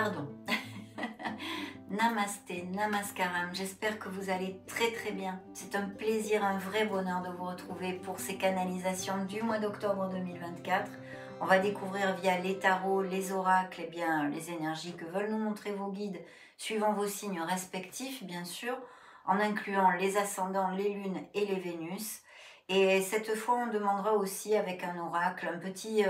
Pardon. Namasté, namaskaram, j'espère que vous allez très très bien. C'est un plaisir, un vrai bonheur de vous retrouver pour ces canalisations du mois d'octobre 2024. On va découvrir via les tarots, les oracles, et bien les énergies que veulent nous montrer vos guides, suivant vos signes respectifs bien sûr, en incluant les ascendants, les lunes et les Vénus. Et cette fois, on demandera aussi avec un oracle un petit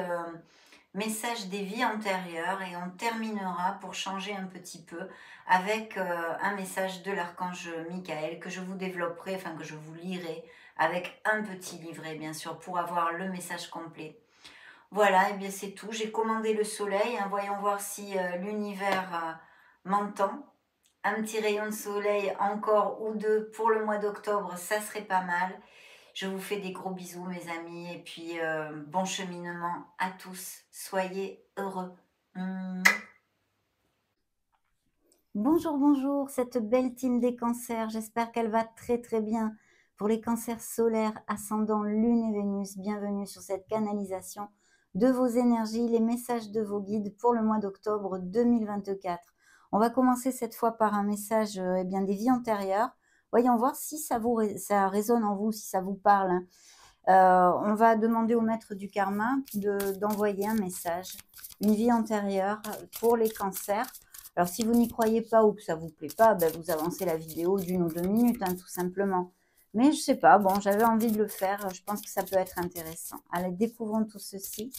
message des vies antérieures et on terminera pour changer un petit peu avec un message de l'archange Michael que je vous développerai, enfin que je vous lirai avec un petit livret bien sûr pour avoir le message complet. Voilà, et bien c'est tout. J'ai commandé le soleil, hein, voyons voir si l'univers m'entend. Un petit rayon de soleil encore ou deux pour le mois d'octobre, ça serait pas mal. Je vous fais des gros bisous mes amis et puis bon cheminement à tous. Soyez heureux. Mmh. Bonjour, bonjour, cette belle team des cancers, j'espère qu'elle va très très bien. Pour les cancers solaires, ascendant Lune et Vénus, bienvenue sur cette canalisation de vos énergies, les messages de vos guides pour le mois d'octobre 2024. On va commencer cette fois par un message eh bien, des vies antérieures. Voyons voir si ça résonne en vous, si ça vous parle, hein. On va demander au maître du karma d'envoyer un message, une vie antérieure pour les cancers. Alors, si vous n'y croyez pas ou que ça ne vous plaît pas, ben, vous avancez la vidéo d'1 ou 2 minutes, hein, tout simplement. Mais je ne sais pas, bon, j'avais envie de le faire, je pense que ça peut être intéressant. Allez, découvrons tout ceci.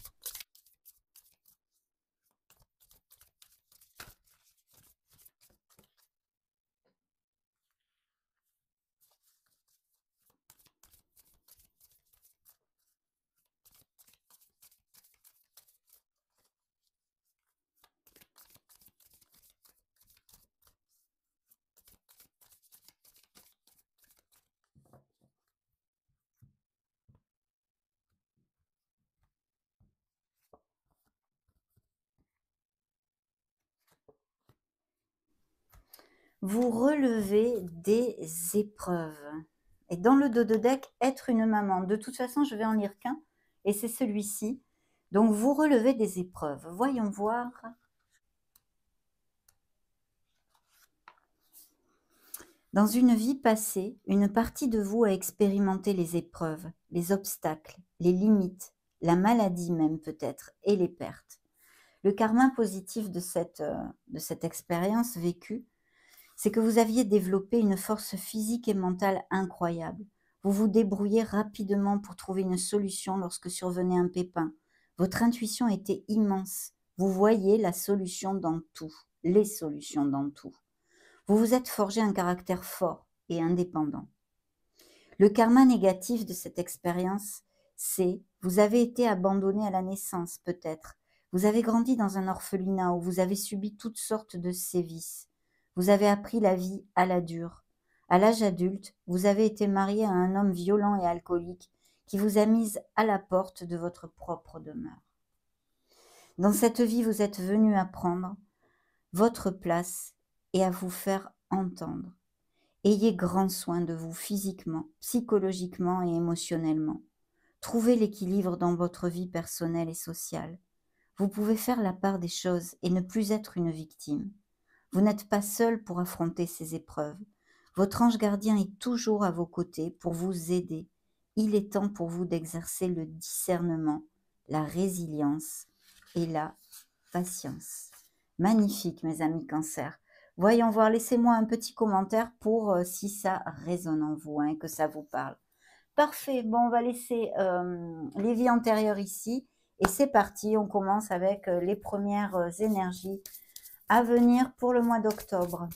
Vous relevez des épreuves. Et dans le dos de deck, être une maman. De toute façon, je vais en lire qu'un, et c'est celui-ci. Donc, vous relevez des épreuves. Voyons voir. Dans une vie passée, une partie de vous a expérimenté les épreuves, les obstacles, les limites, la maladie même peut-être, et les pertes. Le karma positif de cette expérience vécue, c'est que vous aviez développé une force physique et mentale incroyable. Vous vous débrouillez rapidement pour trouver une solution lorsque survenait un pépin. Votre intuition était immense. Vous voyez la solution dans tout, les solutions dans tout. Vous vous êtes forgé un caractère fort et indépendant. Le karma négatif de cette expérience, c'est vous avez été abandonné à la naissance peut-être. Vous avez grandi dans un orphelinat où vous avez subi toutes sortes de sévices. Vous avez appris la vie à la dure. À l'âge adulte, vous avez été marié à un homme violent et alcoolique qui vous a mise à la porte de votre propre demeure. Dans cette vie, vous êtes venu apprendre votre place et à vous faire entendre. Ayez grand soin de vous physiquement, psychologiquement et émotionnellement. Trouvez l'équilibre dans votre vie personnelle et sociale. Vous pouvez faire la part des choses et ne plus être une victime. Vous n'êtes pas seul pour affronter ces épreuves. Votre ange gardien est toujours à vos côtés pour vous aider. Il est temps pour vous d'exercer le discernement, la résilience et la patience. Magnifique, mes amis Cancer. Voyons voir, laissez-moi un petit commentaire pour si ça résonne en vous, hein, que ça vous parle. Parfait, bon, on va laisser les vies antérieures ici. Et c'est parti, on commence avec les premières énergies à venir pour le mois d'octobre.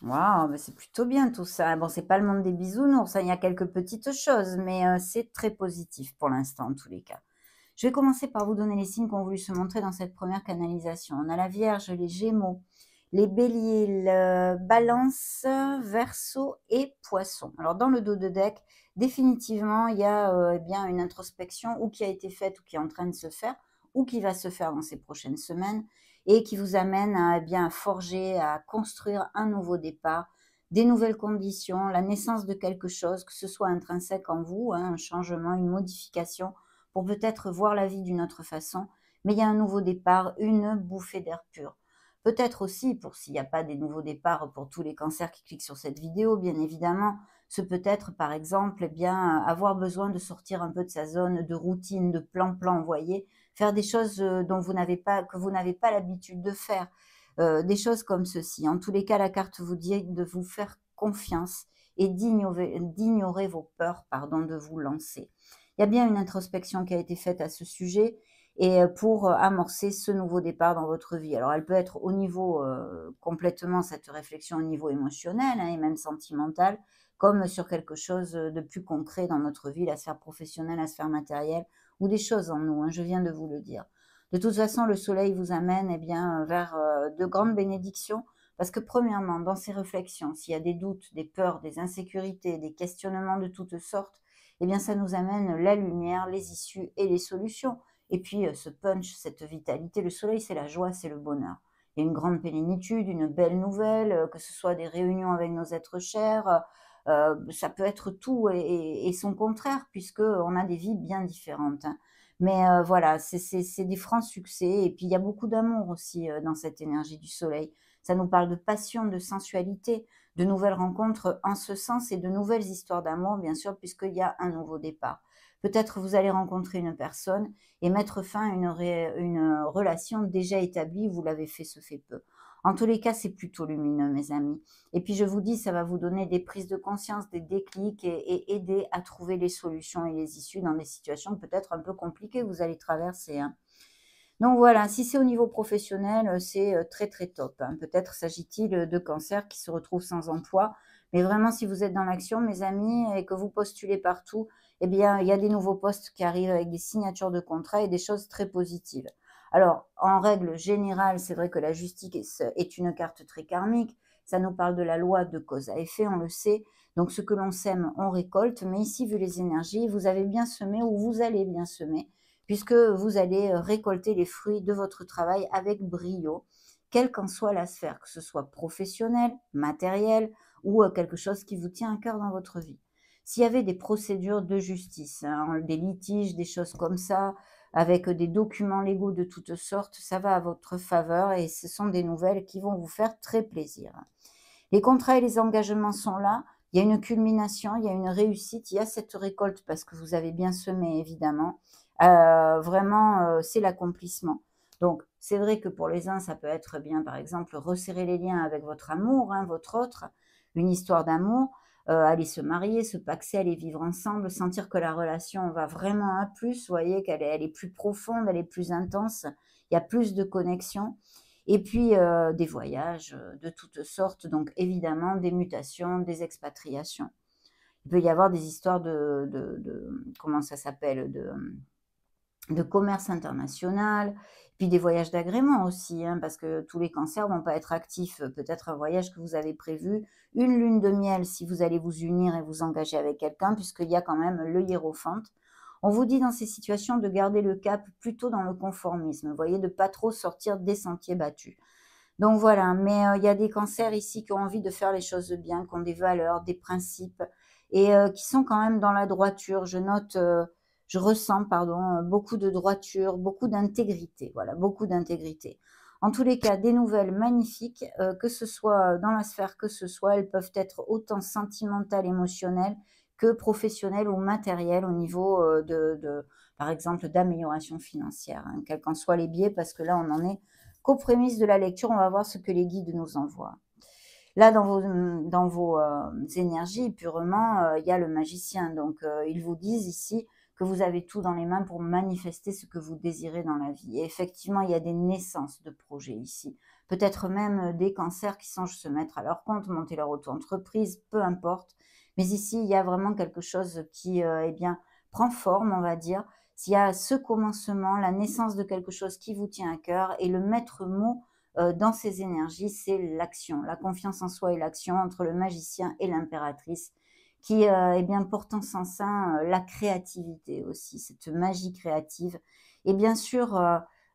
Waouh, bah c'est plutôt bien tout ça. Bon, c'est pas le monde des bisounours, hein, il y a quelques petites choses, mais c'est très positif pour l'instant en tous les cas. Je vais commencer par vous donner les signes qui ont voulu se montrer dans cette première canalisation. On a la Vierge, les Gémeaux, les béliers, le balance, verseau et poisson. Alors dans le dos de deck, définitivement, il y a eh bien une introspection ou qui a été faite ou qui est en train de se faire ou qui va se faire dans ces prochaines semaines et qui vous amène à, eh bien, à forger, à construire un nouveau départ, des nouvelles conditions, la naissance de quelque chose, que ce soit intrinsèque en vous, hein, un changement, une modification, pour peut-être voir la vie d'une autre façon. Mais il y a un nouveau départ, une bouffée d'air pur. Peut-être aussi, pour s'il n'y a pas des nouveaux départs pour tous les cancers qui cliquent sur cette vidéo, bien évidemment, ce peut être, par exemple, eh bien, avoir besoin de sortir un peu de sa zone de routine, de plan-plan, vous voyez, faire des choses dont vous n'avez pas, que vous n'avez pas l'habitude de faire, des choses comme ceci. En tous les cas, la carte vous dit de vous faire confiance et d'ignorer vos peurs, pardon, de vous lancer. Il y a bien une introspection qui a été faite à ce sujet et pour amorcer ce nouveau départ dans votre vie. Alors, elle peut être au niveau complètement, cette réflexion au niveau émotionnel hein, et même sentimental, comme sur quelque chose de plus concret dans notre vie, la sphère professionnelle, la sphère matérielle, ou des choses en nous, hein, je viens de vous le dire. De toute façon, le soleil vous amène eh bien, vers de grandes bénédictions, parce que premièrement, dans ces réflexions, s'il y a des doutes, des peurs, des insécurités, des questionnements de toutes sortes, eh bien, ça nous amène la lumière, les issues et les solutions. Et puis, ce punch, cette vitalité, le soleil, c'est la joie, c'est le bonheur. Il y a une grande plénitude, une belle nouvelle, que ce soit des réunions avec nos êtres chers, ça peut être tout et son contraire, puisqu'on a des vies bien différentes, hein. Mais voilà, c'est des francs succès et puis il y a beaucoup d'amour aussi, dans cette énergie du soleil. Ça nous parle de passion, de sensualité, de nouvelles rencontres en ce sens et de nouvelles histoires d'amour, bien sûr, puisqu'il y a un nouveau départ. Peut-être vous allez rencontrer une personne et mettre fin à une relation déjà établie, vous l'avez fait, ce fait peu. En tous les cas, c'est plutôt lumineux, mes amis. Et puis je vous dis, ça va vous donner des prises de conscience, des déclics et aider à trouver les solutions et les issues dans des situations peut-être un peu compliquées que vous allez traverser, hein. Donc voilà, si c'est au niveau professionnel, c'est très très top, hein. Peut-être s'agit-il de cancers qui se retrouvent sans emploi, mais vraiment si vous êtes dans l'action, mes amis, et que vous postulez partout, eh bien, il y a des nouveaux postes qui arrivent avec des signatures de contrats et des choses très positives. Alors, en règle générale, c'est vrai que la justice est une carte très karmique. Ça nous parle de la loi de cause à effet, on le sait. Donc, ce que l'on sème, on récolte. Mais ici, vu les énergies, vous avez bien semé ou vous allez bien semer, puisque vous allez récolter les fruits de votre travail avec brio, quelle qu'en soit la sphère, que ce soit professionnelle, matérielle ou quelque chose qui vous tient à cœur dans votre vie. S'il y avait des procédures de justice, hein, des litiges, des choses comme ça, avec des documents légaux de toutes sortes, ça va à votre faveur et ce sont des nouvelles qui vont vous faire très plaisir. Les contrats et les engagements sont là, il y a une culmination, il y a une réussite, il y a cette récolte parce que vous avez bien semé évidemment. Vraiment, c'est l'accomplissement. Donc, c'est vrai que pour les uns, ça peut être bien, par exemple, resserrer les liens avec votre amour, hein, votre autre, une histoire d'amour, aller se marier, se paxer, aller vivre ensemble, sentir que la relation va vraiment à plus, vous voyez elle est plus profonde, elle est plus intense, il y a plus de connexion. Et puis, des voyages, de toutes sortes, donc évidemment des mutations, des expatriations. Il peut y avoir des histoires de comment ça s'appelle? De commerce international, puis des voyages d'agrément aussi, hein, parce que tous les cancers vont pas être actifs. Peut-être un voyage que vous avez prévu, une lune de miel si vous allez vous unir et vous engager avec quelqu'un, puisqu'il y a quand même le hiérophante. On vous dit dans ces situations de garder le cap plutôt dans le conformisme, vous voyez, de pas trop sortir des sentiers battus. Donc voilà, mais il y a des cancers ici qui ont envie de faire les choses bien, qui ont des valeurs, des principes et qui sont quand même dans la droiture. Je ressens, pardon, beaucoup de droiture, beaucoup d'intégrité, voilà, beaucoup d'intégrité. En tous les cas, des nouvelles magnifiques, que ce soit dans la sphère que ce soit, elles peuvent être autant sentimentales, émotionnelles que professionnelles ou matérielles au niveau, par exemple, d'amélioration financière, hein, quels qu'en soient les biais, parce que là, on en est qu'aux prémices de la lecture, on va voir ce que les guides nous envoient. Là, dans vos énergies purement, il y a le magicien. Donc, ils vous disent ici que vous avez tout dans les mains pour manifester ce que vous désirez dans la vie. Et effectivement, il y a des naissances de projets ici. Peut-être même des cancers qui songent se mettre à leur compte, monter leur auto-entreprise, peu importe. Mais ici, il y a vraiment quelque chose qui, eh bien, prend forme, on va dire. S'il y a ce commencement, la naissance de quelque chose qui vous tient à cœur et le maître mot dans ces énergies, c'est l'action, la confiance en soi et l'action entre le magicien et l'impératrice qui eh bien, porte en son sein la créativité aussi, cette magie créative et bien sûr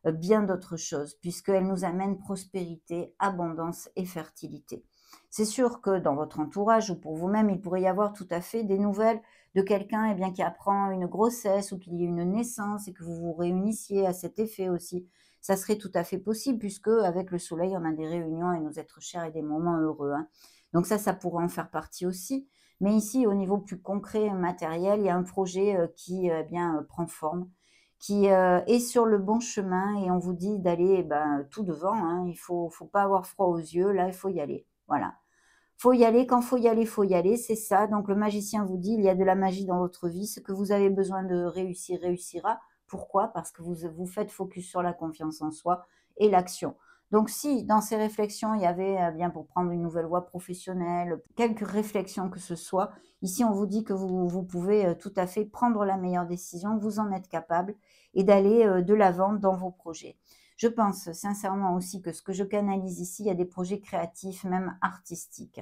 bien d'autres choses puisqu'elle nous amène prospérité, abondance et fertilité. C'est sûr que dans votre entourage ou pour vous-même, il pourrait y avoir tout à fait des nouvelles de quelqu'un eh bien, qui apprend une grossesse ou qu'il y ait une naissance et que vous vous réunissiez à cet effet aussi. Ça serait tout à fait possible puisque avec le soleil, on a des réunions et nos êtres chers et des moments heureux, hein. Donc ça pourrait en faire partie aussi. Mais ici, au niveau plus concret, matériel, il y a un projet qui eh bien, prend forme, qui est sur le bon chemin et on vous dit d'aller ben, tout devant, hein. Il faut pas avoir froid aux yeux, là, il faut y aller. Voilà. Faut y aller, quand faut y aller, c'est ça. Donc le magicien vous dit, il y a de la magie dans votre vie, ce que vous avez besoin de réussir, réussira. Pourquoi? Parce que vous faites focus sur la confiance en soi et l'action. Donc si dans ces réflexions, il y avait bien pour prendre une nouvelle voie professionnelle, quelques réflexions que ce soit, ici on vous dit que vous pouvez tout à fait prendre la meilleure décision, vous en êtes capable et d'aller de l'avant dans vos projets. Je pense sincèrement aussi que ce que je canalise ici, il y a des projets créatifs, même artistiques.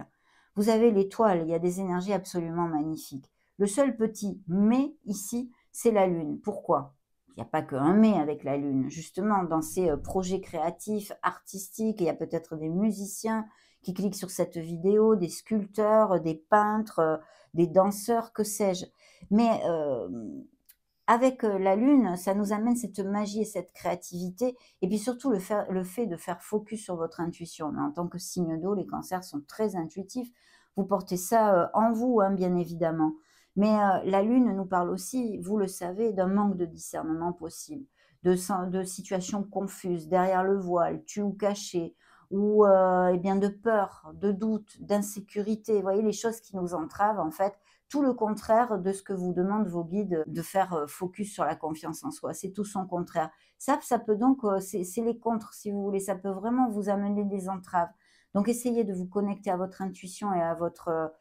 Vous avez l'étoile, il y a des énergies absolument magnifiques. Le seul petit mais ici, c'est la lune. Pourquoi? Il n'y a pas qu'un mais avec la lune. Justement, dans ces projets créatifs, artistiques, il y a peut-être des musiciens qui cliquent sur cette vidéo, des sculpteurs, des peintres, des danseurs, que sais-je. Mais avec la lune, ça nous amène cette magie et cette créativité et puis surtout le fait de faire focus sur votre intuition. Mais en tant que signe d'eau, les cancers sont très intuitifs. Vous portez ça, en vous, hein, bien évidemment. Mais la lune nous parle aussi, vous le savez, d'un manque de discernement possible, de situations confuses, derrière le voile, tues ou cachées ou eh bien de peur, de doute, d'insécurité. Vous voyez les choses qui nous entravent en fait tout le contraire de ce que vous demandent vos guides de faire focus sur la confiance en soi. C'est tout son contraire. Ça peut donc, c'est les contres, si vous voulez. Ça peut vraiment vous amener des entraves. Donc, essayez de vous connecter à votre intuition et à votre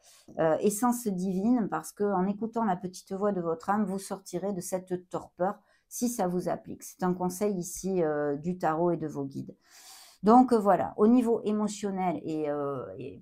essence divine, parce qu'en écoutant la petite voix de votre âme, vous sortirez de cette torpeur si ça vous applique. C'est un conseil ici du tarot et de vos guides. Donc voilà, au niveau émotionnel et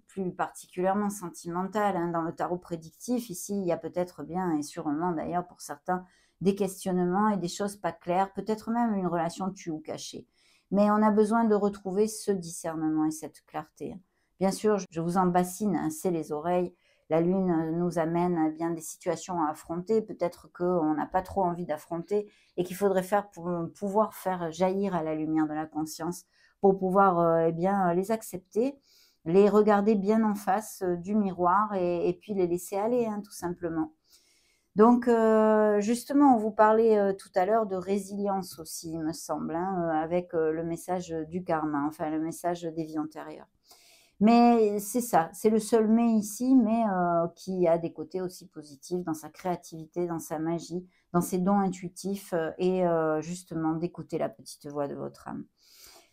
plus particulièrement sentimental, hein, dans le tarot prédictif, ici, il y a peut-être bien et sûrement d'ailleurs pour certains des questionnements et des choses pas claires, peut-être même une relation tue ou cachée. Mais on a besoin de retrouver ce discernement et cette clarté. Bien sûr, je vous en bassine, hein, c'est les oreilles. La lune nous amène bien des situations à affronter, peut-être qu'on n'a pas trop envie d'affronter et qu'il faudrait faire pour pouvoir faire jaillir à la lumière de la conscience pour pouvoir eh bien, les accepter, les regarder bien en face du miroir et puis les laisser aller, hein, tout simplement. Donc justement, on vous parlait tout à l'heure de résilience aussi, il me semble, hein, avec le message du karma, enfin le message des vies antérieures. Mais c'est ça, c'est le seul mais ici, mais qui a des côtés aussi positifs dans sa créativité, dans sa magie, dans ses dons intuitifs et justement d'écouter la petite voix de votre âme.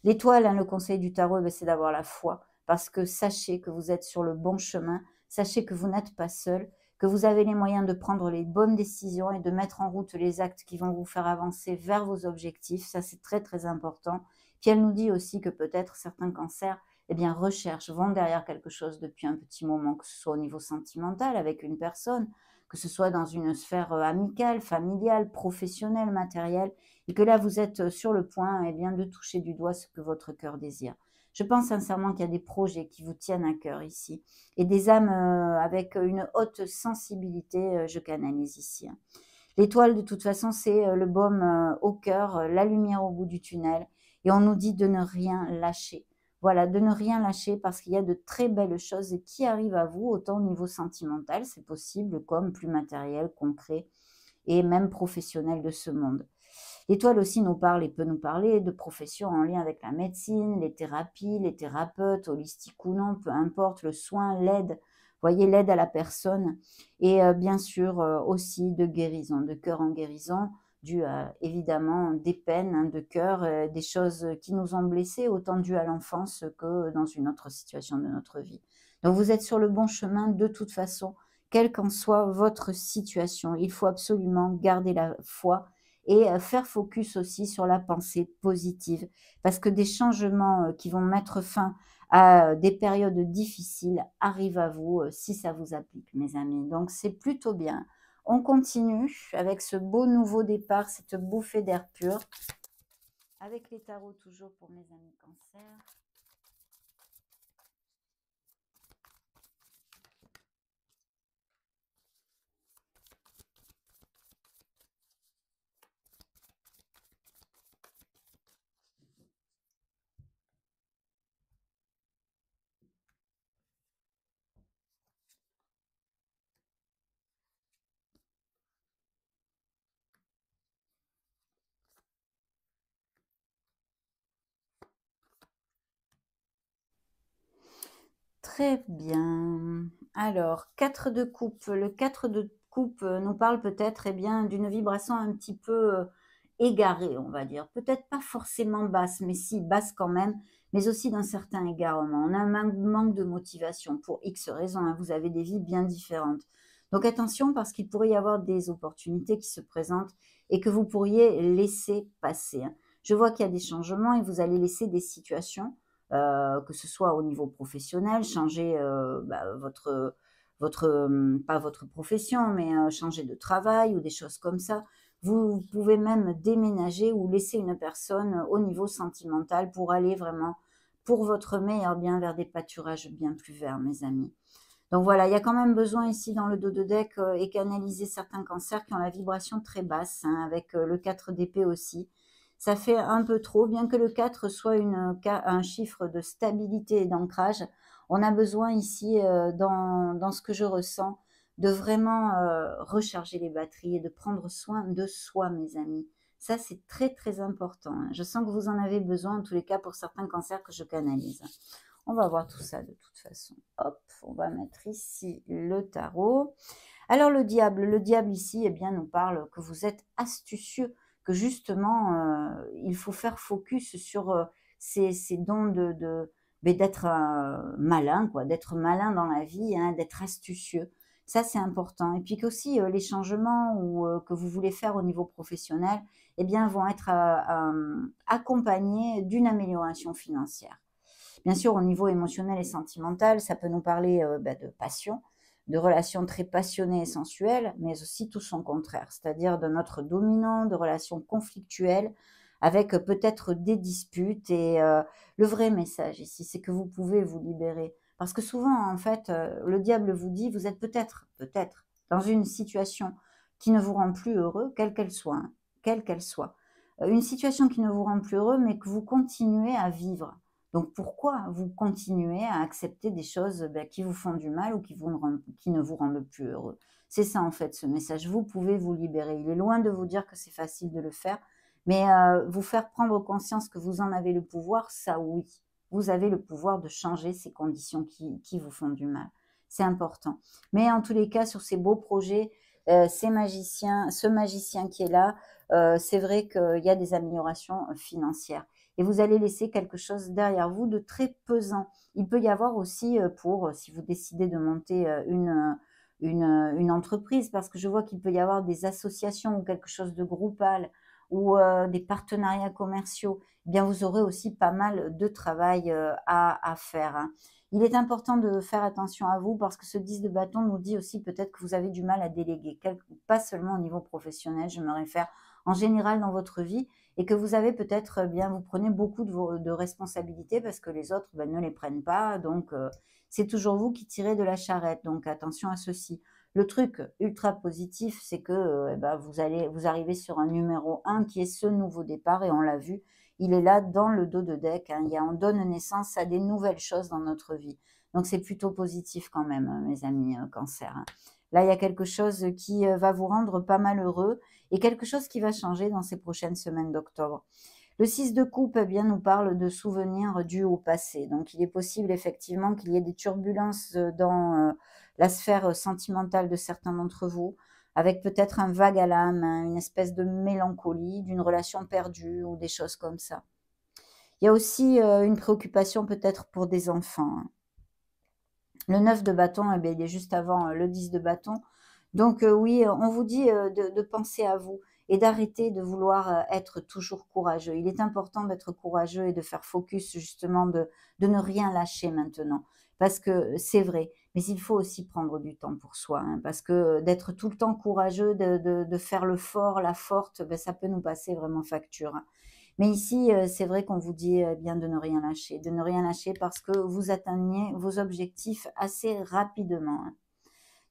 L'étoile, hein, le conseil du tarot, c'est d'avoir la foi, parce que sachez que vous êtes sur le bon chemin, sachez que vous n'êtes pas seul, que vous avez les moyens de prendre les bonnes décisions et de mettre en route les actes qui vont vous faire avancer vers vos objectifs. Ça, c'est très, très important. Puis elle nous dit aussi que peut-être certains cancers eh bien, recherchent, vont derrière quelque chose depuis un petit moment, que ce soit au niveau sentimental avec une personne, que ce soit dans une sphère amicale, familiale, professionnelle, matérielle, et que là, vous êtes sur le point eh bien, de toucher du doigt ce que votre cœur désire. Je pense sincèrement qu'il y a des projets qui vous tiennent à cœur ici, et des âmes avec une haute sensibilité, je canalise ici, hein. L'étoile, de toute façon, c'est le baume au cœur, la lumière au bout du tunnel, et on nous dit de ne rien lâcher. Voilà, de ne rien lâcher parce qu'il y a de très belles choses qui arrivent à vous, autant au niveau sentimental, c'est possible, comme plus matériel, concret, et même professionnel de ce monde. L'étoile aussi nous parle et peut nous parler de professions en lien avec la médecine, les thérapies, les thérapeutes, holistiques ou non, peu importe, le soin, l'aide, voyez, l'aide à la personne. Et bien sûr aussi de guérison, de cœur en guérison, dû à évidemment des peines hein, de cœur, des choses qui nous ont blessés, autant dues à l'enfance que dans une autre situation de notre vie. Donc vous êtes sur le bon chemin de toute façon, quelle qu'en soit votre situation. Il faut absolument garder la foi et faire focus aussi sur la pensée positive. Parce que des changements qui vont mettre fin à des périodes difficiles arrivent à vous si ça vous applique, mes amis. Donc c'est plutôt bien. On continue avec ce beau nouveau départ, cette bouffée d'air pur. Avec les tarots toujours pour mes amis Cancer. Très bien. Alors, 4 de coupe. Le 4 de coupe nous parle peut-être d'une vibration un petit peu égarée, on va dire. Peut-être pas forcément basse, mais si, basse quand même, mais aussi d'un certain égarement. On a un manque de motivation pour X raisons, hein. Vous avez des vies bien différentes. Donc attention parce qu'il pourrait y avoir des opportunités qui se présentent et que vous pourriez laisser passer, hein. Je vois qu'il y a des changements et vous allez laisser des situations que ce soit au niveau professionnel, changer pas votre profession, mais changer de travail ou des choses comme ça. Vous pouvez même déménager ou laisser une personne au niveau sentimental pour aller vraiment pour votre meilleur bien vers des pâturages bien plus verts, mes amis. Donc voilà, il y a quand même besoin ici dans le dos de deck et canaliser certains cancers qui ont la vibration très basse, hein, avec le 4 d'épée aussi. Ça fait un peu trop, bien que le 4 soit un chiffre de stabilité et d'ancrage. On a besoin ici, dans ce que je ressens, de vraiment recharger les batteries et de prendre soin de soi, mes amis. Ça, c'est très, très important, hein. Je sens que vous en avez besoin, en tous les cas, pour certains cancers que je canalise. On va voir tout ça de toute façon. Hop, on va mettre ici le tarot. Alors le diable ici, eh bien, nous parle que vous êtes astucieux, que justement, il faut faire focus sur ces dons mais d'être malin, quoi, d'être malin dans la vie, hein, d'être astucieux. Ça, c'est important. Et puis qu'aussi, les changements que vous voulez faire au niveau professionnel, eh bien, vont être accompagnés d'une amélioration financière. Bien sûr, au niveau émotionnel et sentimental, ça peut nous parler de passion, de relations très passionnées et sensuelles, mais aussi tout son contraire, c'est-à-dire de notre dominant, de relations conflictuelles, avec peut-être des disputes. Et le vrai message ici, c'est que vous pouvez vous libérer. Parce que souvent, en fait, le diable vous dit, vous êtes peut-être, dans une situation qui ne vous rend plus heureux, quelle qu'elle soit, hein, quelle qu'elle soit. Une situation qui ne vous rend plus heureux, mais que vous continuez à vivre. Donc pourquoi vous continuez à accepter des choses qui vous font du mal ou qui ne vous rendent plus heureux? C'est ça en fait ce message. Vous pouvez vous libérer. Il est loin de vous dire que c'est facile de le faire, mais vous faire prendre conscience que vous en avez le pouvoir, ça oui. Vous avez le pouvoir de changer ces conditions qui vous font du mal. C'est important. Mais en tous les cas, sur ces beaux projets, ce magicien qui est là, c'est vrai qu'il y a des améliorations financières et vous allez laisser quelque chose derrière vous de très pesant. Il peut y avoir aussi si vous décidez de monter une entreprise, parce que je vois qu'il peut y avoir des associations ou quelque chose de groupal ou des partenariats commerciaux, eh bien vous aurez aussi pas mal de travail à faire, hein. Il est important de faire attention à vous parce que ce 10 de bâton nous dit aussi peut-être que vous avez du mal à déléguer, pas seulement au niveau professionnel, je me réfère en général dans votre vie, et que vous avez peut-être vous prenez beaucoup de responsabilités parce que les autres ne les prennent pas. Donc, c'est toujours vous qui tirez de la charrette. Donc, attention à ceci. Le truc ultra positif, c'est que vous arrivez sur un numéro 1 qui est ce nouveau départ et on l'a vu, il est là dans le dos de deck, hein. On donne naissance à des nouvelles choses dans notre vie. Donc, c'est plutôt positif quand même, mes amis cancer, hein. Là, il y a quelque chose qui va vous rendre pas mal heureux et quelque chose qui va changer dans ces prochaines semaines d'octobre. Le 6 de coupe nous parle de souvenirs dus au passé. Donc, il est possible effectivement qu'il y ait des turbulences dans la sphère sentimentale de certains d'entre vous, avec peut-être un vague à l'âme, hein, une espèce de mélancolie d'une relation perdue ou des choses comme ça. Il y a aussi une préoccupation peut-être pour des enfants, hein. Le 9 de bâton, il est juste avant le 10 de bâton. Donc oui, on vous dit de penser à vous et d'arrêter de vouloir être toujours courageux. Il est important d'être courageux et de faire focus justement de ne rien lâcher maintenant. Parce que c'est vrai, mais il faut aussi prendre du temps pour soi, hein, parce que d'être tout le temps courageux, de faire le fort, la forte, ben, ça peut nous passer vraiment facture, hein. Mais ici, c'est vrai qu'on vous dit, bien de ne rien lâcher parce que vous atteignez vos objectifs assez rapidement, hein.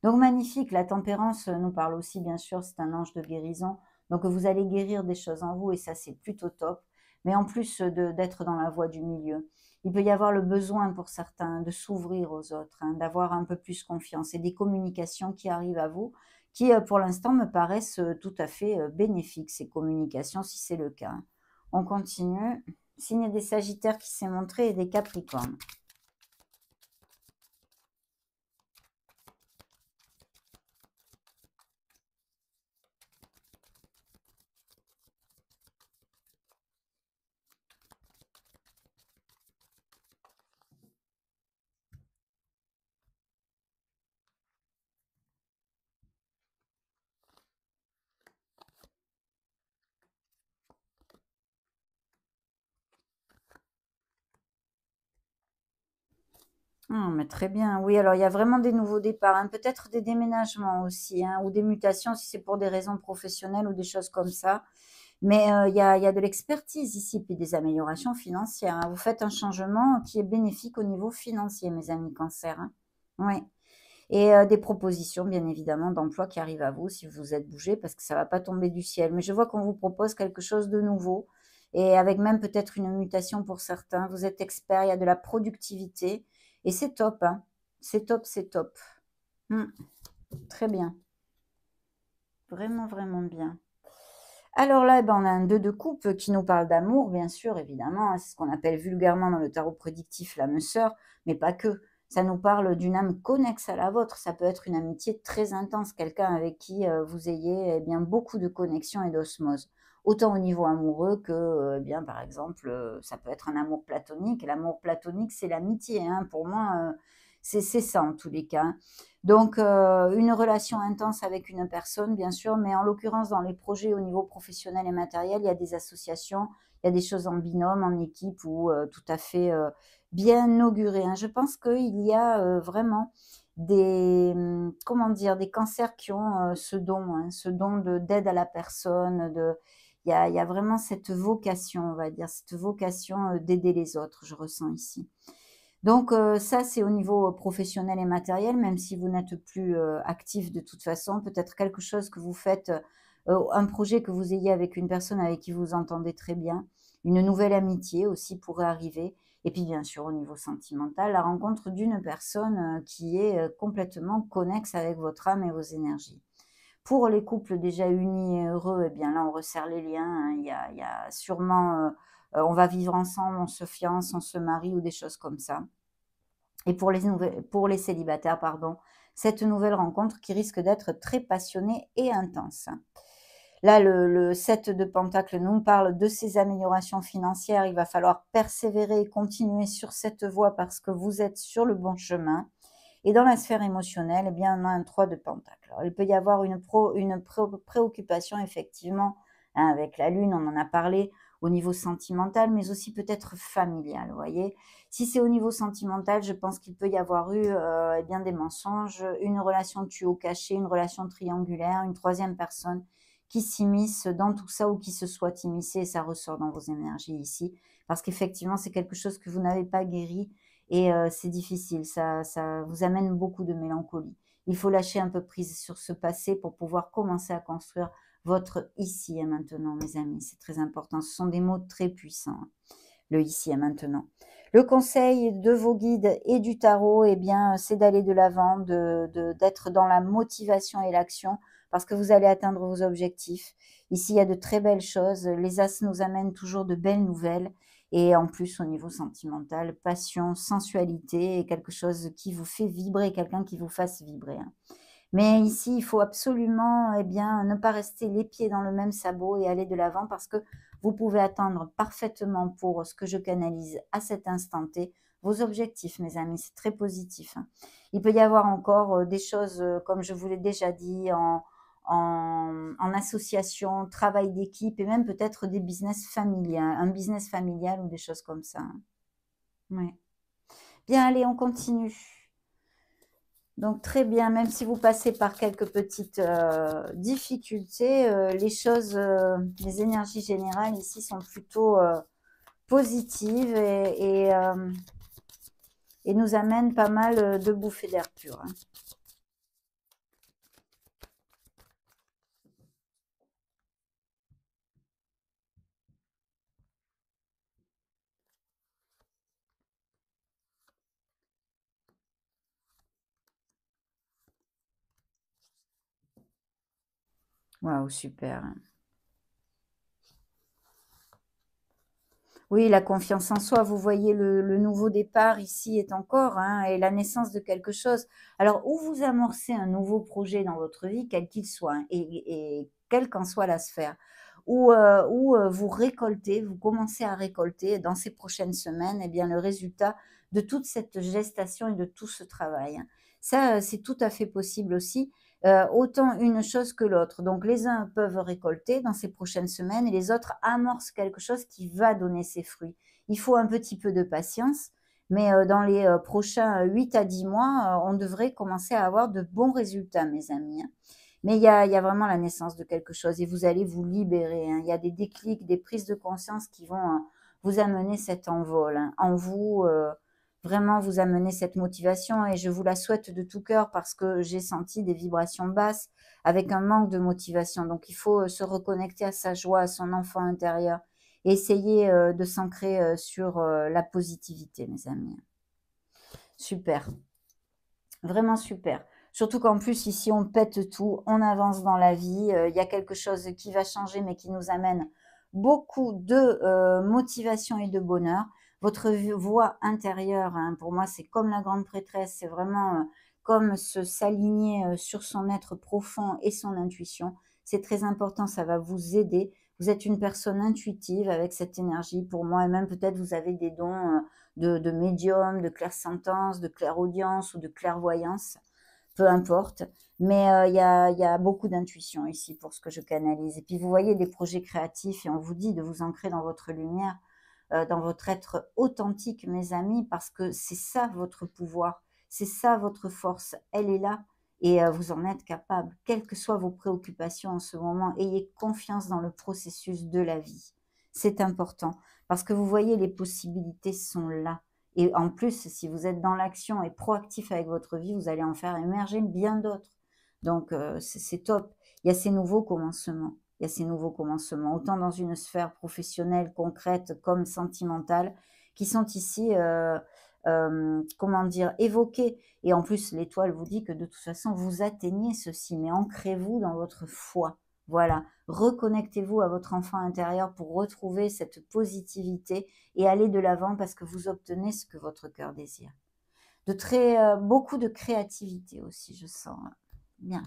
Donc magnifique, la tempérance nous parle aussi, bien sûr, c'est un ange de guérison. Donc vous allez guérir des choses en vous et ça, c'est plutôt top. Mais en plus d'être dans la voie du milieu, il peut y avoir le besoin pour certains de s'ouvrir aux autres, hein, d'avoir un peu plus confiance et des communications qui arrivent à vous, qui pour l'instant me paraissent tout à fait bénéfiques, ces communications, si c'est le cas, hein. On continue. Signe des Sagittaires qui s'est montré et des Capricornes. Ah, mais très bien. Oui, alors il y a vraiment des nouveaux départs, hein, peut-être des déménagements aussi, hein, ou des mutations si c'est pour des raisons professionnelles ou des choses comme ça. Mais il y a de l'expertise ici, puis des améliorations financières, hein. Vous faites un changement qui est bénéfique au niveau financier, mes amis Cancer, hein. Oui. Et des propositions, bien évidemment, d'emploi qui arrivent à vous si vous êtes bougé, parce que ça va pas tomber du ciel. Mais je vois qu'on vous propose quelque chose de nouveau et avec même peut-être une mutation pour certains. Vous êtes expert, il y a de la productivité et c'est top, hein. C'est top, c'est top. Mmh, très bien. Vraiment, vraiment bien. Alors là, eh ben, on a un 2 de coupe qui nous parle d'amour, bien sûr, évidemment, hein. C'est ce qu'on appelle vulgairement dans le tarot prédictif l'âme sœur, mais pas que. Ça nous parle d'une âme connexe à la vôtre. Ça peut être une amitié très intense, quelqu'un avec qui vous ayez eh bien, beaucoup de connexion et d'osmose. Autant au niveau amoureux que, eh bien, par exemple, ça peut être un amour platonique. L'amour platonique, c'est l'amitié, hein. Pour moi, c'est ça en tous les cas, hein. Donc, une relation intense avec une personne, bien sûr, mais en l'occurrence, dans les projets au niveau professionnel et matériel, il y a des associations, il y a des choses en binôme, en équipe ou tout à fait bien augurées, hein. Je pense qu'il y a vraiment des, comment dire, des cancers qui ont ce don, hein, ce don d'aide à la personne, il y a vraiment cette vocation, on va dire, cette vocation d'aider les autres, je ressens ici. Donc ça, c'est au niveau professionnel et matériel, même si vous n'êtes plus actif de toute façon. Peut-être quelque chose que vous faites, un projet que vous ayez avec une personne avec qui vous vous entendez très bien. Une nouvelle amitié aussi pourrait arriver et puis bien sûr au niveau sentimental, la rencontre d'une personne, qui est, complètement connexe avec votre âme et vos énergies. Pour les couples déjà unis et heureux, eh bien là, on resserre les liens, hein. Il y a sûrement, on va vivre ensemble, on se fiance, on se marie ou des choses comme ça. Et pour les célibataires, pardon, cette nouvelle rencontre qui risque d'être très passionnée et intense. Là, le 7 de Pentacle nous parle de ces améliorations financières. Il va falloir persévérer et continuer sur cette voie parce que vous êtes sur le bon chemin. Et dans la sphère émotionnelle, eh bien, on a un 3 de Pentacle. Alors, il peut y avoir une préoccupation, effectivement, hein, avec la Lune, on en a parlé, au niveau sentimental, mais aussi peut-être familial, vous voyez. Si c'est au niveau sentimental, je pense qu'il peut y avoir eu eh bien, des mensonges, une relation tuyau caché, une relation triangulaire, une troisième personne qui s'immisce dans tout ça ou qui se soit immiscée, et ça ressort dans vos énergies ici, parce qu'effectivement, c'est quelque chose que vous n'avez pas guéri et c'est difficile, ça vous amène beaucoup de mélancolie. Il faut lâcher un peu prise sur ce passé pour pouvoir commencer à construire votre ici et maintenant, mes amis. C'est très important. Ce sont des mots très puissants, hein, le ici et maintenant. Le conseil de vos guides et du tarot, eh bien, c'est d'aller de l'avant, d'être dans la motivation et l'action parce que vous allez atteindre vos objectifs. Ici, il y a de très belles choses. Les as nous amènent toujours de belles nouvelles. Et en plus, au niveau sentimental, passion, sensualité, et quelque chose qui vous fait vibrer, quelqu'un qui vous fasse vibrer, hein. Mais ici, il faut absolument, eh bien, ne pas rester les pieds dans le même sabot et aller de l'avant parce que vous pouvez atteindre parfaitement pour ce que je canalise à cet instant T, vos objectifs, mes amis. C'est très positif, hein. Il peut y avoir encore des choses, comme je vous l'ai déjà dit, en association, travail d'équipe et même peut-être des business familial, un business familial ou des choses comme ça. Ouais. Bien, allez, on continue. Donc très bien, même si vous passez par quelques petites difficultés, les choses, les énergies générales ici sont plutôt positives et nous amènent pas mal de bouffées d'air pur, hein. Waouh, super. Oui, la confiance en soi, vous voyez le nouveau départ ici est encore, hein, et la naissance de quelque chose. Alors, ou vous amorcez un nouveau projet dans votre vie, quel qu'il soit, hein, et quelle qu'en soit la sphère, ou vous récoltez, vous commencez à récolter dans ces prochaines semaines, eh bien, le résultat de toute cette gestation et de tout ce travail, hein. Ça, c'est tout à fait possible aussi, autant une chose que l'autre. Donc les uns peuvent récolter dans ces prochaines semaines et les autres amorcent quelque chose qui va donner ses fruits. Il faut un petit peu de patience, mais dans les prochains 8 à 10 mois, on devrait commencer à avoir de bons résultats, mes amis, hein. Mais il y a vraiment la naissance de quelque chose et vous allez vous libérer, hein. Il y a des déclics, des prises de conscience qui vont vous amener cet envol, hein, en vous. Vraiment vous amener cette motivation et je vous la souhaite de tout cœur parce que j'ai senti des vibrations basses avec un manque de motivation. Donc il faut se reconnecter à sa joie, à son enfant intérieur et essayer de s'ancrer sur la positivité, mes amis. Super, vraiment super. Surtout qu'en plus ici on pète tout, on avance dans la vie, il y a quelque chose qui va changer mais qui nous amène beaucoup de motivation et de bonheur. Votre voix intérieure, hein, pour moi c'est comme la grande prêtresse, c'est vraiment comme s'aligner sur son être profond et son intuition. C'est très important, ça va vous aider. Vous êtes une personne intuitive avec cette énergie pour moi et même peut-être vous avez des dons de médium, de clairsentence, de clairaudience ou de clairvoyance, peu importe. Mais il y a beaucoup d'intuition ici pour ce que je canalise. Et puis vous voyez des projets créatifs et on vous dit de vous ancrer dans votre lumière, dans votre être authentique, mes amis, parce que c'est ça votre pouvoir, c'est ça votre force, elle est là et vous en êtes capable. Quelles que soient vos préoccupations en ce moment, ayez confiance dans le processus de la vie. C'est important parce que vous voyez, les possibilités sont là. Et en plus, si vous êtes dans l'action et proactif avec votre vie, vous allez en faire émerger bien d'autres. Donc, c'est top. Il y a ces nouveaux commencements. Il y a ces nouveaux commencements, autant dans une sphère professionnelle, concrète, comme sentimentale, qui sont ici, comment dire, évoqués. Et en plus, l'étoile vous dit que de toute façon, vous atteignez ceci, mais ancrez-vous dans votre foi. Voilà, reconnectez-vous à votre enfant intérieur pour retrouver cette positivité et aller de l'avant parce que vous obtenez ce que votre cœur désire. Beaucoup de créativité aussi, je sens, hein. Bien.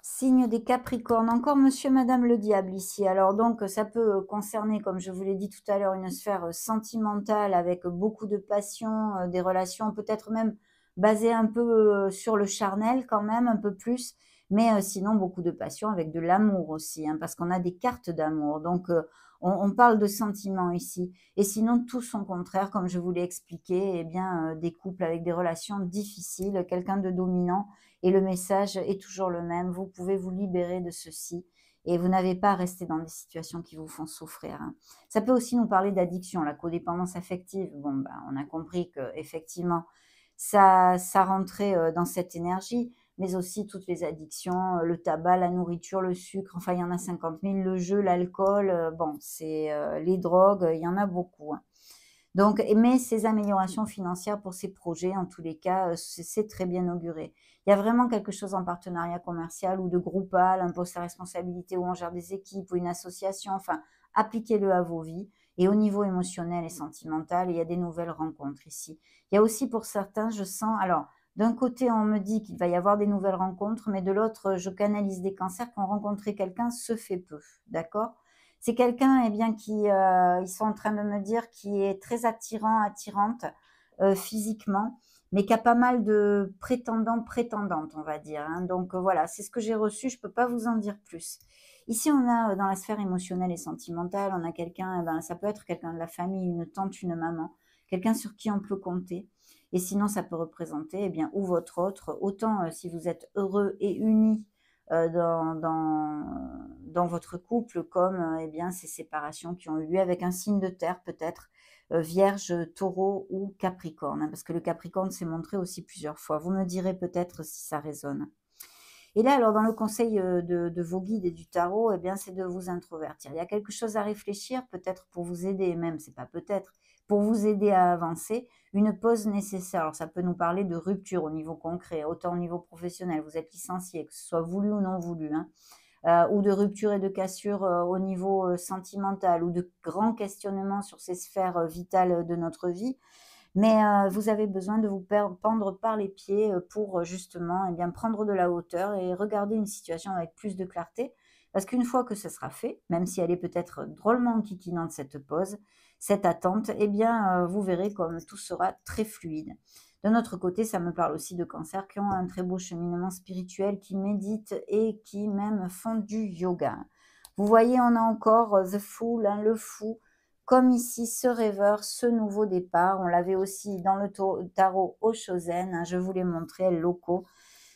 Signe des Capricornes, encore monsieur, madame le diable ici. Alors donc ça peut concerner, comme je vous l'ai dit tout à l'heure, une sphère sentimentale avec beaucoup de passion, des relations peut-être même basées un peu sur le charnel quand même, un peu plus, mais sinon beaucoup de passion avec de l'amour aussi, hein, parce qu'on a des cartes d'amour. Donc on parle de sentiments ici. Et sinon tout son contraire, comme je vous l'ai expliqué, eh bien des couples avec des relations difficiles, quelqu'un de dominant et le message est toujours le même, vous pouvez vous libérer de ceci et vous n'avez pas à rester dans des situations qui vous font souffrir, hein. Ça peut aussi nous parler d'addiction, la codépendance affective. Bon, ben, on a compris qu'effectivement, ça rentrait dans cette énergie, mais aussi toutes les addictions, le tabac, la nourriture, le sucre, enfin il y en a 50 000, le jeu, l'alcool, bon, c'est les drogues, il y en a beaucoup, hein. Donc, mais ces améliorations financières pour ces projets, en tous les cas, c'est très bien auguré. Il y a vraiment quelque chose en partenariat commercial ou de groupal, un poste à responsabilité où on gère des équipes ou une association, enfin, appliquez-le à vos vies Et au niveau émotionnel et sentimental, il y a des nouvelles rencontres ici. Il y a aussi pour certains, je sens, alors d'un côté, on me dit qu'il va y avoir des nouvelles rencontres, mais de l'autre, je canalise des cancers qui ont rencontré quelqu'un, se fait peu, d'accord? C'est quelqu'un, eh bien, qui, ils sont en train de me dire, qui est très attirant, attirante, physiquement, mais qui a pas mal de prétendants, prétendantes, on va dire, hein. Donc, voilà, c'est ce que j'ai reçu, je peux pas vous en dire plus. Ici, on a, dans la sphère émotionnelle et sentimentale, on a quelqu'un, eh ben, ça peut être quelqu'un de la famille, une tante, une maman, quelqu'un sur qui on peut compter. Et sinon, ça peut représenter, eh bien, ou votre autre, autant si vous êtes heureux et unis dans votre couple, comme eh bien, ces séparations qui ont eu lieu avec un signe de terre, peut-être Vierge, Taureau ou Capricorne, hein, parce que le Capricorne s'est montré aussi plusieurs fois. Vous me direz peut-être si ça résonne. Et là, alors, dans le conseil de vos guides et du tarot, eh bien, c'est de vous introvertir. Il y a quelque chose à réfléchir, peut-être pour vous aider, même, c'est pas peut-être, pour vous aider à avancer, une pause nécessaire. Alors, ça peut nous parler de rupture au niveau concret, autant au niveau professionnel, vous êtes licencié, que ce soit voulu ou non voulu, hein, ou de rupture et de cassure au niveau sentimental, ou de grands questionnements sur ces sphères vitales de notre vie. Mais vous avez besoin de vous pendre par les pieds pour justement eh bien, prendre de la hauteur et regarder une situation avec plus de clarté. Parce qu'une fois que ce sera fait, même si elle est peut-être drôlement enquiquinante cette pause, cette attente, eh bien, vous verrez comme tout sera très fluide. De notre côté, ça me parle aussi de cancers qui ont un très beau cheminement spirituel, qui méditent et qui même font du yoga. Vous voyez, on a encore The Fool, hein, le fou, comme ici, ce rêveur, ce nouveau départ. On l'avait aussi dans le tarot au Chosen, hein, je vous l'ai montré, locaux.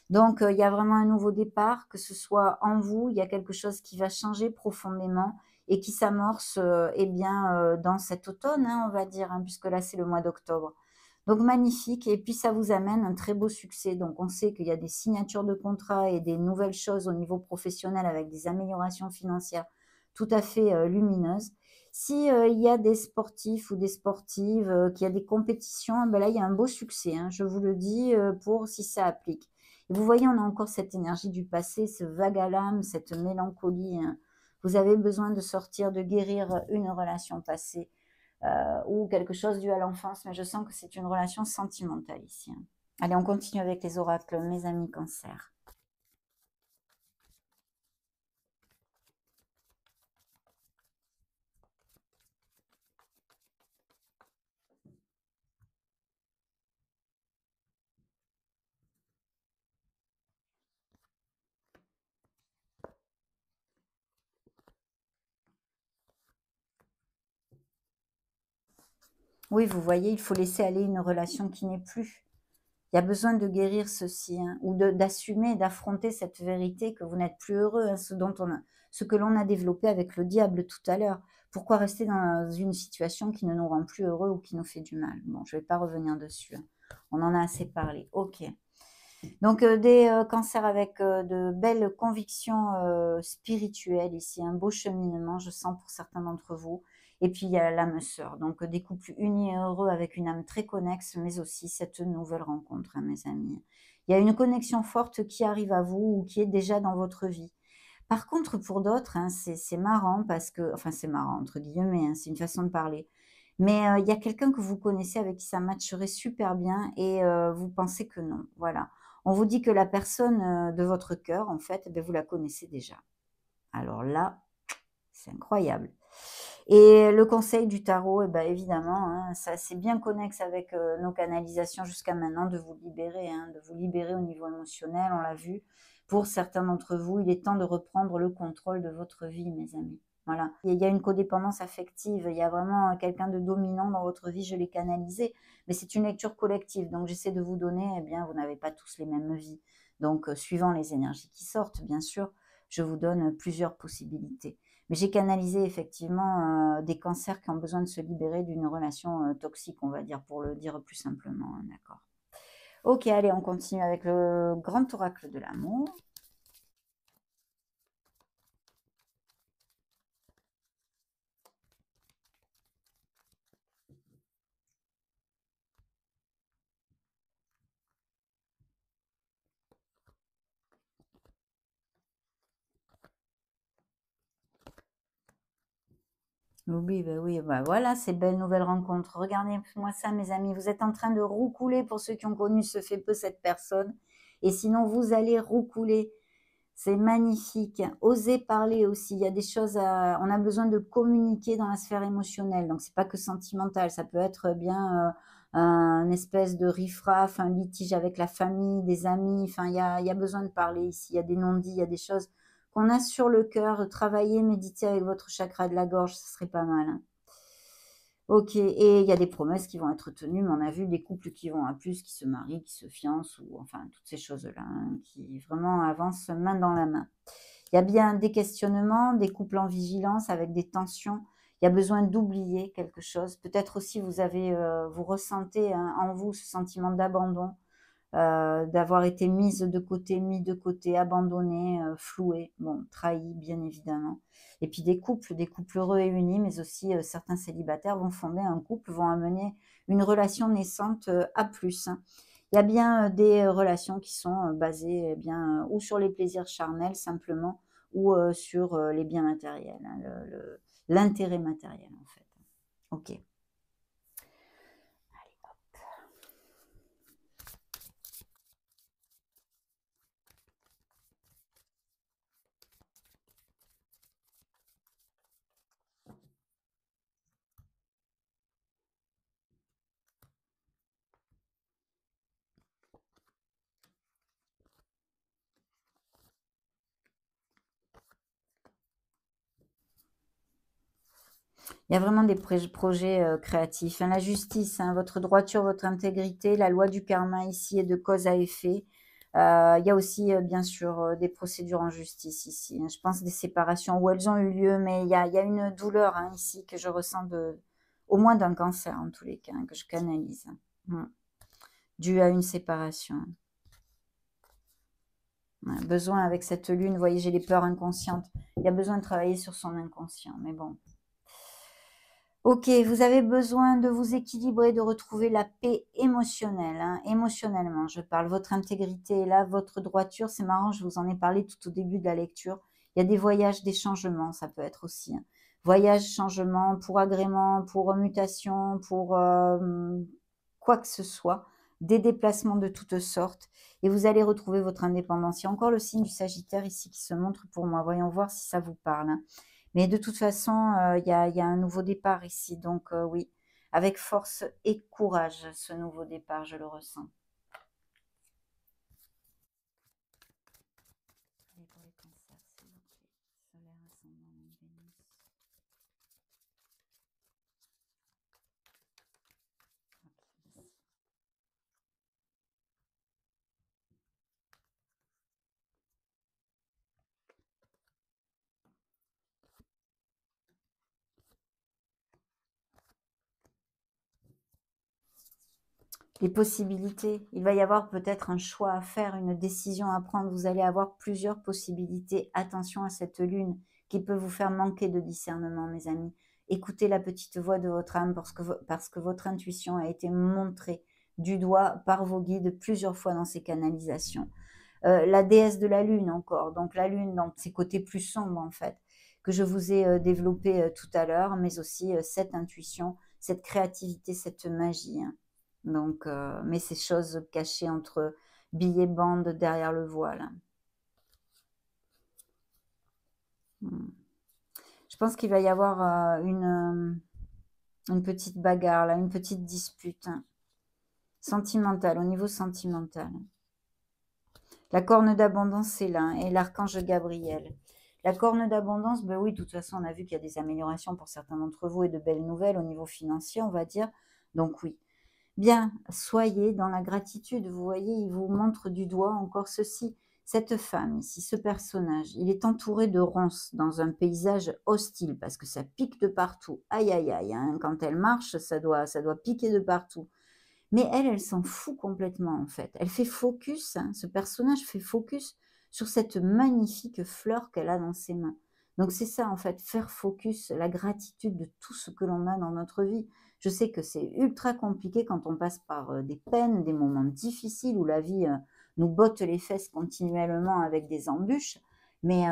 Donc, il y a vraiment un nouveau départ, que ce soit en vous, il y a quelque chose qui va changer profondément et qui s'amorce eh bien, dans cet automne, hein, on va dire, hein, puisque là, c'est le mois d'octobre. Donc, magnifique. Et puis, ça vous amène un très beau succès. Donc, on sait qu'il y a des signatures de contrats et des nouvelles choses au niveau professionnel avec des améliorations financières tout à fait lumineuses. Si il y a des sportifs ou des sportives, qu'il y a des compétitions, ben là, il y a un beau succès, hein, je vous le dis, pour si ça applique. Et vous voyez, on a encore cette énergie du passé, ce vague à l'âme, cette mélancolie, hein. Vous avez besoin de sortir, de guérir une relation passée ou quelque chose dû à l'enfance, mais je sens que c'est une relation sentimentale ici, hein. Allez, on continue avec les oracles, mes amis cancer. Oui, vous voyez, il faut laisser aller une relation qui n'est plus. Il y a besoin de guérir ceci, hein, ou d'assumer, d'affronter cette vérité que vous n'êtes plus heureux, hein, ce que l'on a développé avec le diable tout à l'heure. Pourquoi rester dans une situation qui ne nous rend plus heureux ou qui nous fait du mal? Bon, je ne vais pas revenir dessus, hein. On en a assez parlé. Ok. Donc des cancers avec de belles convictions spirituelles ici, un beau cheminement, je sens pour certains d'entre vous. Et puis il y a l'âme sœur, donc des couples unis et heureux avec une âme très connexe, mais aussi cette nouvelle rencontre, hein, mes amis. Il y a une connexion forte qui arrive à vous ou qui est déjà dans votre vie. Par contre, pour d'autres, hein, c'est marrant parce que, enfin c'est marrant entre guillemets, hein, c'est une façon de parler. Mais il y a quelqu'un que vous connaissez avec qui ça matcherait super bien et vous pensez que non, voilà. On vous dit que la personne, de votre cœur, en fait, beh, vous la connaissez déjà. Alors là, c'est incroyable. Et le conseil du tarot, eh bah, évidemment, hein, ça c'est bien connexe avec, nos canalisations jusqu'à maintenant, de vous libérer, hein, de vous libérer au niveau émotionnel, on l'a vu. Pour certains d'entre vous, il est temps de reprendre le contrôle de votre vie, mes amis. Voilà. Il y a une codépendance affective, il y a vraiment quelqu'un de dominant dans votre vie, je l'ai canalisé, mais c'est une lecture collective, donc j'essaie de vous donner, eh bien, vous n'avez pas tous les mêmes vies. Donc, suivant les énergies qui sortent, bien sûr, je vous donne plusieurs possibilités. Mais j'ai canalisé effectivement des cancers qui ont besoin de se libérer d'une relation toxique, on va dire, pour le dire plus simplement, hein, d'accord. Ok, allez, on continue avec le grand oracle de l'amour. L'oubli, ben oui, bah voilà, ces belles nouvelles rencontres. Regardez-moi ça, mes amis. Vous êtes en train de roucouler pour ceux qui ont connu ce fait peu cette personne. Et sinon, vous allez roucouler. C'est magnifique. Osez parler aussi. Il y a des choses à on a besoin de communiquer dans la sphère émotionnelle. Donc c'est pas que sentimental, ça peut être bien, un espèce de riff-raff, un litige avec la famille, des amis. Enfin, il y a besoin de parler ici. Il y a des non-dits, il y a des choses qu'on a sur le cœur. Travailler, méditer avec votre chakra de la gorge, ce serait pas mal, hein. OK, et il y a des promesses qui vont être tenues, mais on a vu des couples qui vont à plus, qui se marient, qui se fiancent ou enfin toutes ces choses-là, hein, qui vraiment avancent main dans la main. Il y a bien des questionnements, des couples en vigilance avec des tensions. Il y a besoin d'oublier quelque chose. Peut-être aussi vous ressentez, hein, en vous ce sentiment d'abandon, d'avoir été mise de côté, mis de côté, abandonnée, flouée, bon, trahie bien évidemment. Et puis des couples heureux et unis, mais aussi, certains célibataires vont fonder un couple, vont amener une relation naissante, à plus, hein. Il y a bien, des relations qui sont, basées, eh bien, ou sur les plaisirs charnels simplement ou, sur, les biens matériels, hein, l'intérêt matériel en fait. OK. Il y a vraiment des projets, créatifs, hein. La justice, hein, votre droiture, votre intégrité, la loi du karma ici est de cause à effet. Il y a aussi, bien sûr, des procédures en justice ici, hein. Je pense des séparations où elles ont eu lieu, mais il y a une douleur, hein, ici que je ressens au moins d'un cancer en tous les cas, hein, que je canalise. Mmh. Dû à une séparation. Ouais, besoin avec cette lune, vous voyez, j'ai les peurs inconscientes. Il y a besoin de travailler sur son inconscient, mais bon. OK, vous avez besoin de vous équilibrer, de retrouver la paix émotionnelle, hein, émotionnellement, je parle. Votre intégrité est là, votre droiture, c'est marrant, je vous en ai parlé tout au début de la lecture. Il y a des voyages, des changements, ça peut être aussi, hein. Voyage, changement, pour agrément, pour mutation, pour quoi que ce soit, des déplacements de toutes sortes, et vous allez retrouver votre indépendance. Il y a encore le signe du Sagittaire ici qui se montre pour moi. Voyons voir si ça vous parle, hein. Mais de toute façon, il y a un nouveau départ ici, donc oui, avec force et courage, ce nouveau départ, je le ressens. Allez, pour les cancers, s'il vous plaît. Solaire, ascendant, Vénus. Ok. Les possibilités, il va y avoir peut-être un choix à faire, une décision à prendre. Vous allez avoir plusieurs possibilités. Attention à cette lune qui peut vous faire manquer de discernement, mes amis. Écoutez la petite voix de votre âme parce que votre intuition a été montrée du doigt par vos guides plusieurs fois dans ces canalisations. La déesse de la lune encore, donc la lune dans ses côtés plus sombres en fait, que je vous ai développé tout à l'heure, mais aussi cette intuition, cette créativité, cette magie, hein. Donc, mais ces choses cachées entre billets bandes derrière le voile. Hmm. Je pense qu'il va y avoir une petite bagarre, là, une petite dispute, hein, sentimentale, au niveau sentimental. La corne d'abondance, c'est là, hein, et l'archange Gabriel. La corne d'abondance, ben oui, de toute façon, on a vu qu'il y a des améliorations pour certains d'entre vous et de belles nouvelles au niveau financier, on va dire. Donc oui. Bien, soyez dans la gratitude. Vous voyez, il vous montre du doigt encore ceci. Cette femme ici, ce personnage, il est entouré de ronces dans un paysage hostile parce que ça pique de partout. Aïe, aïe, aïe, hein, quand elle marche, ça doit piquer de partout. Mais elle s'en fout complètement en fait. Elle fait focus, hein, ce personnage fait focus sur cette magnifique fleur qu'elle a dans ses mains. Donc c'est ça en fait, faire focus, la gratitude de tout ce que l'on a dans notre vie. Je sais que c'est ultra compliqué quand on passe par des peines, des moments difficiles où la vie nous botte les fesses continuellement avec des embûches. Mais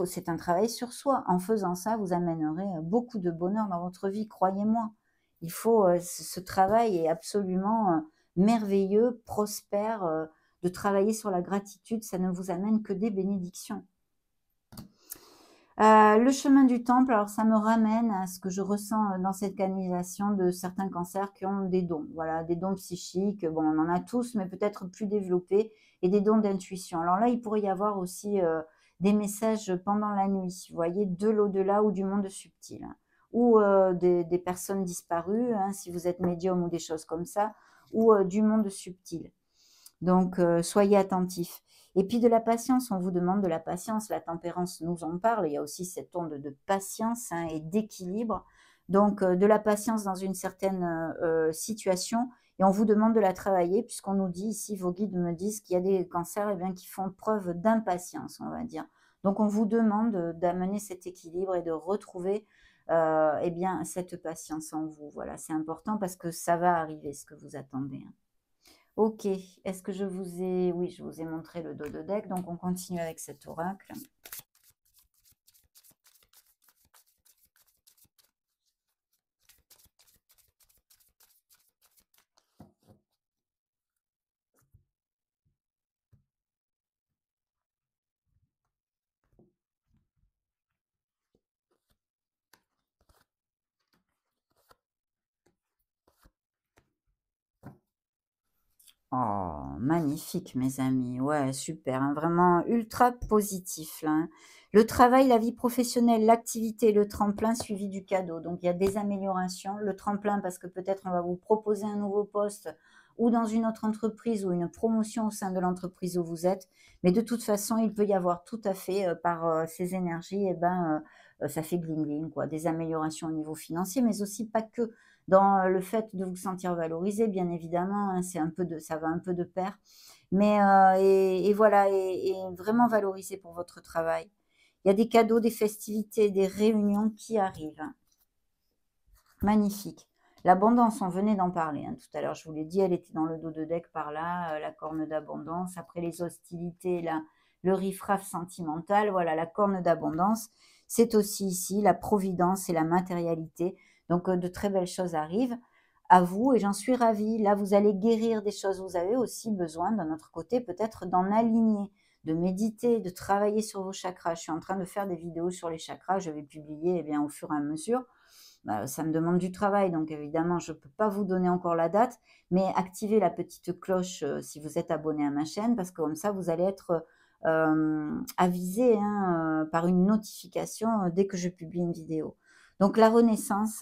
c'est un travail sur soi. En faisant ça, vous amènerez beaucoup de bonheur dans votre vie, croyez-moi. Ce travail est absolument merveilleux, prospère. De travailler sur la gratitude, ça ne vous amène que des bénédictions. Le chemin du temple, alors ça me ramène à ce que je ressens dans cette canalisation de certains cancers qui ont des dons. Voilà, des dons psychiques, bon, on en a tous, mais peut-être plus développés, et des dons d'intuition. Alors là, il pourrait y avoir aussi des messages pendant la nuit, vous voyez, de l'au-delà ou du monde subtil, hein, ou des personnes disparues, hein, si vous êtes médium ou des choses comme ça, ou du monde subtil. Donc, soyez attentifs. Et puis de la patience, on vous demande de la patience. La tempérance nous en parle. Il y a aussi cette onde de patience, hein, et d'équilibre. Donc, de la patience dans une certaine situation. Et on vous demande de la travailler, puisqu'on nous dit ici, vos guides me disent qu'il y a des cancers, qui font preuve d'impatience, on va dire. Donc, on vous demande d'amener cet équilibre et de retrouver cette patience en vous. Voilà, c'est important parce que ça va arriver, ce que vous attendez, hein. OK. Est-ce que je vous ai oui, je vous ai montré le dos de deck, donc on continue avec cet oracle. Oh, magnifique mes amis. Ouais, super, hein, vraiment ultra positif là, hein. Le travail, la vie professionnelle, l'activité, le tremplin suivi du cadeau. Donc il y a des améliorations. Le tremplin parce que peut-être on va vous proposer un nouveau poste ou dans une autre entreprise ou une promotion au sein de l'entreprise où vous êtes. Mais de toute façon, il peut y avoir tout à fait par ces énergies, ça fait gling gling quoi. Des améliorations au niveau financier, mais aussi pas que. Dans le fait de vous sentir valorisé, bien évidemment, hein, ça va un peu de pair. Mais voilà, et vraiment valorisé pour votre travail. Il y a des cadeaux, des festivités, des réunions qui arrivent, hein. Magnifique. L'abondance, on venait d'en parler, hein, tout à l'heure. Je vous l'ai dit, elle était dans le dos de deck par là, la corne d'abondance. Après les hostilités, là, le riff-raff sentimental, voilà, la corne d'abondance. C'est aussi ici la providence et la matérialité. Donc, de très belles choses arrivent à vous et j'en suis ravie. Là, vous allez guérir des choses. Vous avez aussi besoin, d'un autre côté, peut-être d'en aligner, de méditer, de travailler sur vos chakras. Je suis en train de faire des vidéos sur les chakras. Je vais publier au fur et à mesure. Bah, ça me demande du travail, donc évidemment, je ne peux pas vous donner encore la date, mais activez la petite cloche si vous êtes abonné à ma chaîne, parce que comme ça, vous allez être avisé, hein, par une notification dès que je publie une vidéo. Donc la renaissance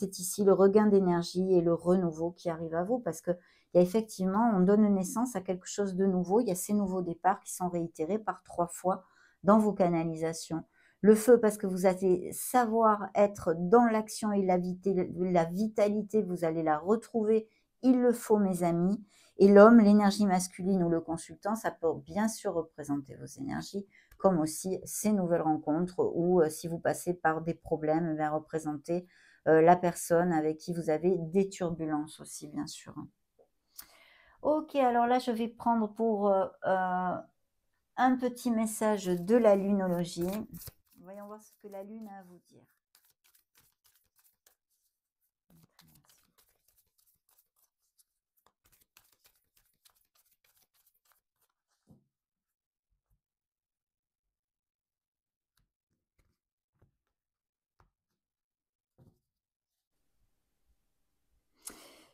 est ici, le regain d'énergie et le renouveau qui arrive à vous, parce que il y a effectivement, on donne naissance à quelque chose de nouveau. Il y a ces nouveaux départs qui sont réitérés par 3 fois dans vos canalisations. Le feu, parce que vous allez savoir être dans l'action et la vitalité, vous allez la retrouver. Il le faut, mes amis. Et l'homme, l'énergie masculine ou le consultant, ça peut bien sûr représenter vos énergies, comme aussi ces nouvelles rencontres ou si vous passez par des problèmes, représenter la personne avec qui vous avez des turbulences aussi, bien sûr. Ok, alors là, je vais prendre pour un petit message de la lunologie. Voyons voir ce que la lune a à vous dire.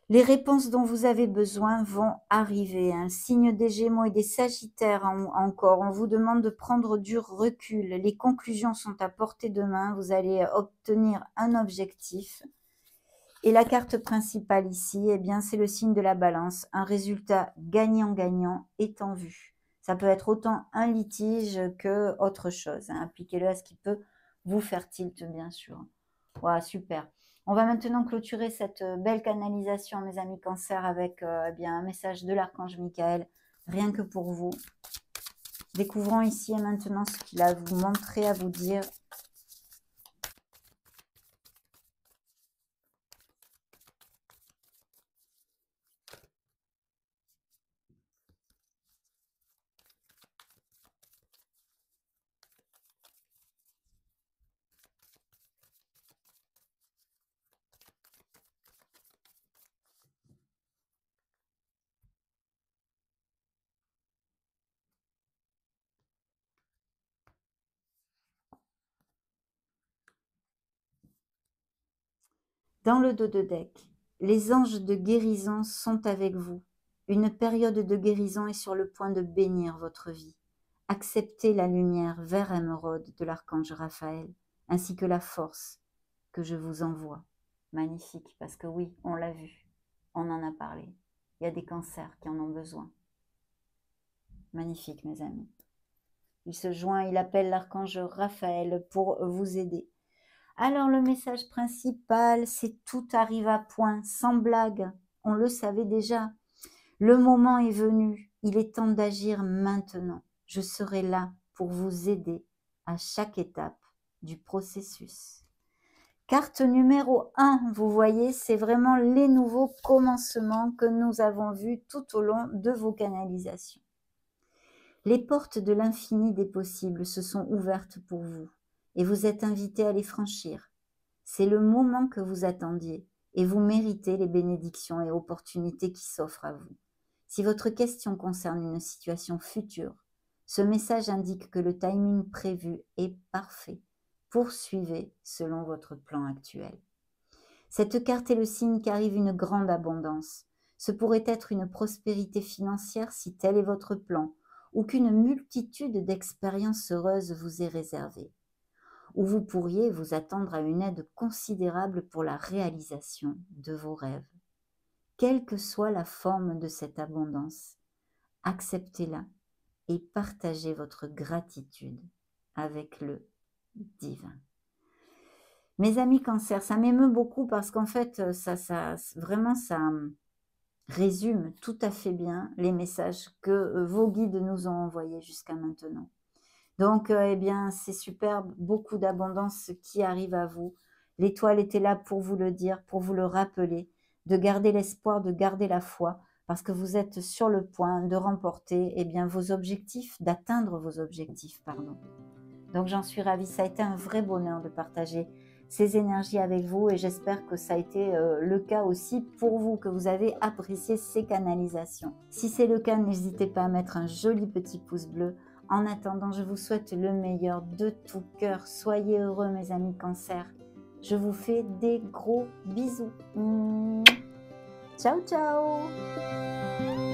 Les réponses dont vous avez besoin vont arriver, hein. Signe des Gémeaux et des Sagittaires encore. On vous demande de prendre du recul. Les conclusions sont à portée de main. Vous allez obtenir un objectif. Et la carte principale ici, c'est le signe de la balance. Un résultat gagnant-gagnant est en vue. Ça peut être autant un litige que autre chose, hein. Appliquez-le à ce qui peut vous faire tilt, bien sûr. Voilà, super. On va maintenant clôturer cette belle canalisation, mes amis Cancer, avec un message de l'archange Michael, rien que pour vous. Découvrons ici et maintenant ce qu'il a à vous montrer, à vous dire. Dans le dos de deck, les anges de guérison sont avec vous. Une période de guérison est sur le point de bénir votre vie. Acceptez la lumière vert émeraude de l'archange Raphaël, ainsi que la force que je vous envoie. Magnifique, parce que oui, on l'a vu, on en a parlé. Il y a des cancers qui en ont besoin. Magnifique, mes amis. Il se joint, il appelle l'archange Raphaël pour vous aider. Alors, le message principal, c'est tout arrive à point, sans blague. On le savait déjà. Le moment est venu. Il est temps d'agir maintenant. Je serai là pour vous aider à chaque étape du processus. Carte numéro 1, vous voyez, c'est vraiment les nouveaux commencements que nous avons vus tout au long de vos canalisations. Les portes de l'infini des possibles se sont ouvertes pour vous et vous êtes invités à les franchir. C'est le moment que vous attendiez et vous méritez les bénédictions et opportunités qui s'offrent à vous. Si votre question concerne une situation future, ce message indique que le timing prévu est parfait. Poursuivez selon votre plan actuel. Cette carte est le signe qu'arrive une grande abondance. Ce pourrait être une prospérité financière si tel est votre plan, ou qu'une multitude d'expériences heureuses vous est réservée. Ou vous pourriez vous attendre à une aide considérable pour la réalisation de vos rêves. Quelle que soit la forme de cette abondance, acceptez-la et partagez votre gratitude avec le divin. Mes amis Cancer, ça m'émeut beaucoup parce qu'en fait, vraiment, ça résume tout à fait bien les messages que vos guides nous ont envoyés jusqu'à maintenant. Donc, eh bien, c'est superbe, beaucoup d'abondance qui arrive à vous. L'étoile était là pour vous le dire, pour vous le rappeler, de garder l'espoir, de garder la foi, parce que vous êtes sur le point de remporter eh bien, vos objectifs, d'atteindre vos objectifs, pardon. Donc, j'en suis ravie, ça a été un vrai bonheur de partager ces énergies avec vous et j'espère que ça a été le cas aussi pour vous, que vous avez apprécié ces canalisations. Si c'est le cas, n'hésitez pas à mettre un joli petit pouce bleu. En attendant, je vous souhaite le meilleur de tout cœur. Soyez heureux, mes amis Cancer. Je vous fais des gros bisous. Ciao, ciao!